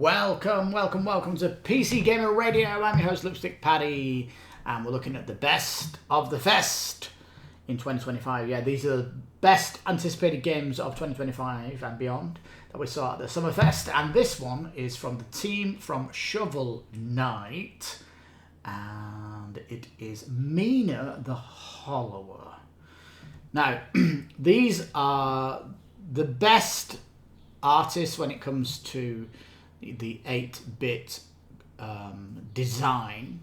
Welcome to PCGamer Radio. I'm your host, Lipstickpaddy, and we're looking at the best of the fest in 2025. Yeah, these are the best anticipated games of 2025 and beyond that we saw at the Summerfest, and this one is from the team from Shovel Knight, and it is Mina the Hollower. Now, these are the best artists when it comes to the 8-bit design.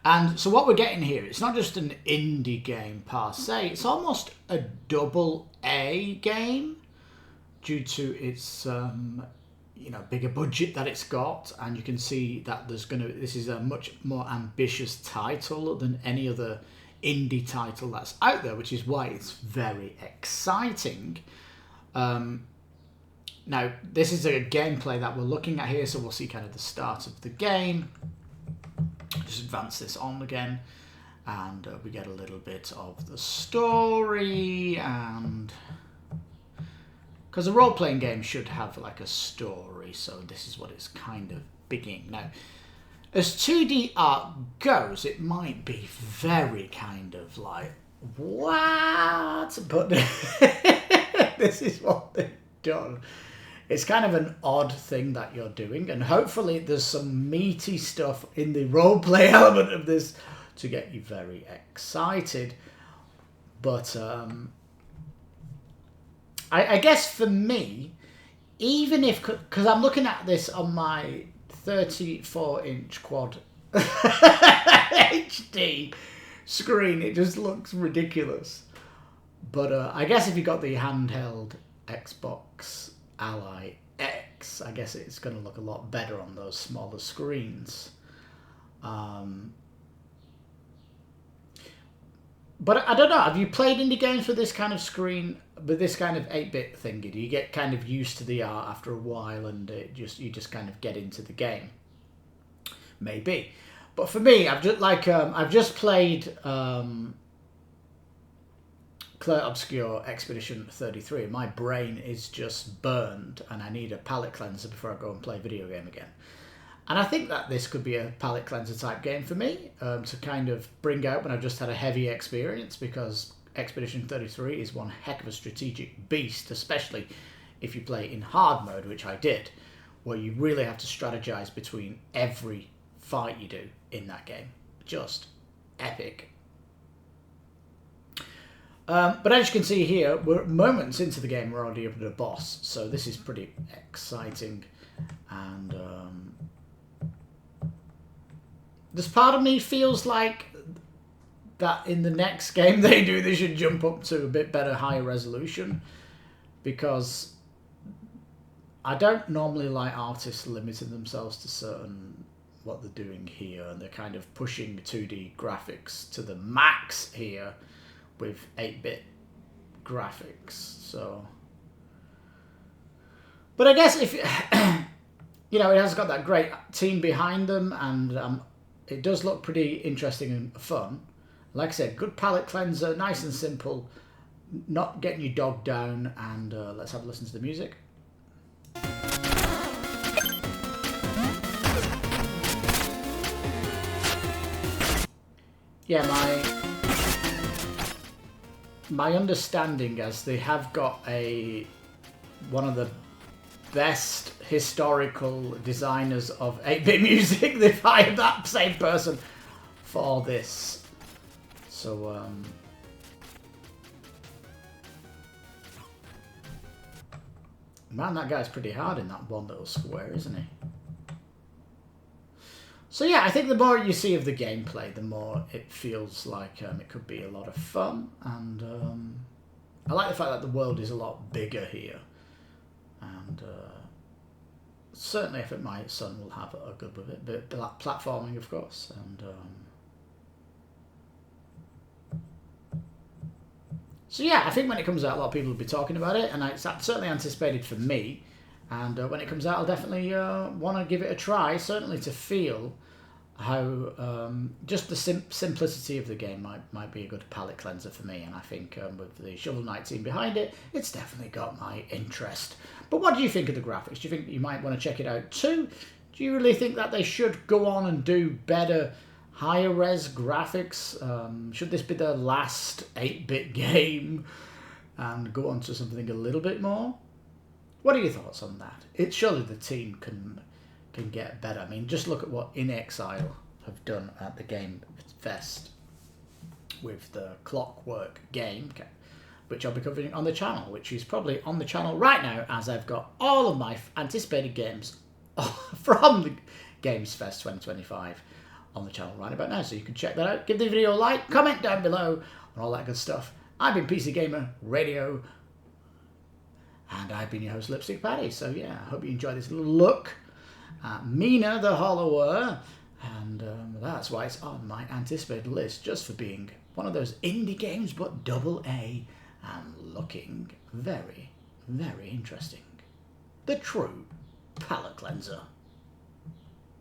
And so what we're getting here, it's not just an indie game per se, it's almost a double A game due to its bigger budget that it's got, and you can see that this is a much more ambitious title than any other indie title that's out there, which is why it's very exciting. Now, this is a gameplay that we're looking at here, so we'll see kind of the start of the game. Just advance this on again, and we get a little bit of the story, and because a role-playing game should have like a story, so this is what it's kind of beginning. Now, as 2D art goes, it might be very kind of like, what? But this is what they've done. It's kind of an odd thing that you're doing, and hopefully there's some meaty stuff in the roleplay element of this to get you very excited. But I guess for me, even if, because I'm looking at this on my 34-inch quad HD screen, it just looks ridiculous. But I guess if you got the handheld Xbox Ally X, I guess it's going to look a lot better on those smaller screens. But I don't know, have you played indie games with this kind of screen, with this kind of 8-bit thingy? Do you get kind of used to the art after a while, and you just kind of get into the game? Maybe. But for me, I've just played Clair Obscur Expedition 33. My brain is just burned, and I need a palate cleanser before I go and play a video game again. And I think that this could be a palate cleanser type game for me, to kind of bring out when I've just had a heavy experience, because Expedition 33 is one heck of a strategic beast, especially if you play in hard mode, which I did, where you really have to strategize between every fight you do in that game. Just epic. But as you can see here, we're moments into the game, we're already up at a boss, so this is pretty exciting. And this part of me feels like that in the next game they should jump up to a bit better, higher resolution, because I don't normally like artists limiting themselves to certain what they're doing here, and they're kind of pushing 2D graphics to the max here with 8-bit graphics. So, but I guess if it has got that great team behind them, and it does look pretty interesting and fun. Like I said, good palate cleanser, nice and simple, not getting you dogged down. And let's have a listen to the music. Yeah, my understanding is they have got one of the best historical designers of 8-bit music. They've hired that same person for this. So, man, that guy's pretty hard in that one little square, isn't he? So yeah, I think the more you see of the gameplay, the more it feels like it could be a lot of fun. And I like the fact that the world is a lot bigger here. And certainly I think my son will have a good with it. But platforming, of course. And so yeah, I think when it comes out, a lot of people will be talking about it. And it's certainly anticipated for me. And when it comes out, I'll definitely want to give it a try, certainly to feel how just the simplicity of the game might be a good palate cleanser for me, and I think with the Shovel Knight team behind it, it's definitely got my interest. But what do you think of the graphics? Do you think you might want to check it out too? Do you really think that they should go on and do better, higher res graphics? Should this be the last 8-bit game and go on to something a little bit more? What are your thoughts on that? It's surely the team can get better. I mean, just look at what In Exile have done at the Game Fest with the Clockwork game, which I'll be covering on the channel, which is probably on the channel right now, as I've got all of my anticipated games from the Games Fest 2025 on the channel right about now, so you can check that out. Give the video a like, comment down below, and all that good stuff. I've been PCGamer Radio, and I've been your host, Lipstickpaddy. So yeah, I hope you enjoyed this little look at Mina the Hollower, and that's why it's on my anticipated list, just for being one of those indie games, but AA, and looking very, very interesting. The true palate cleanser.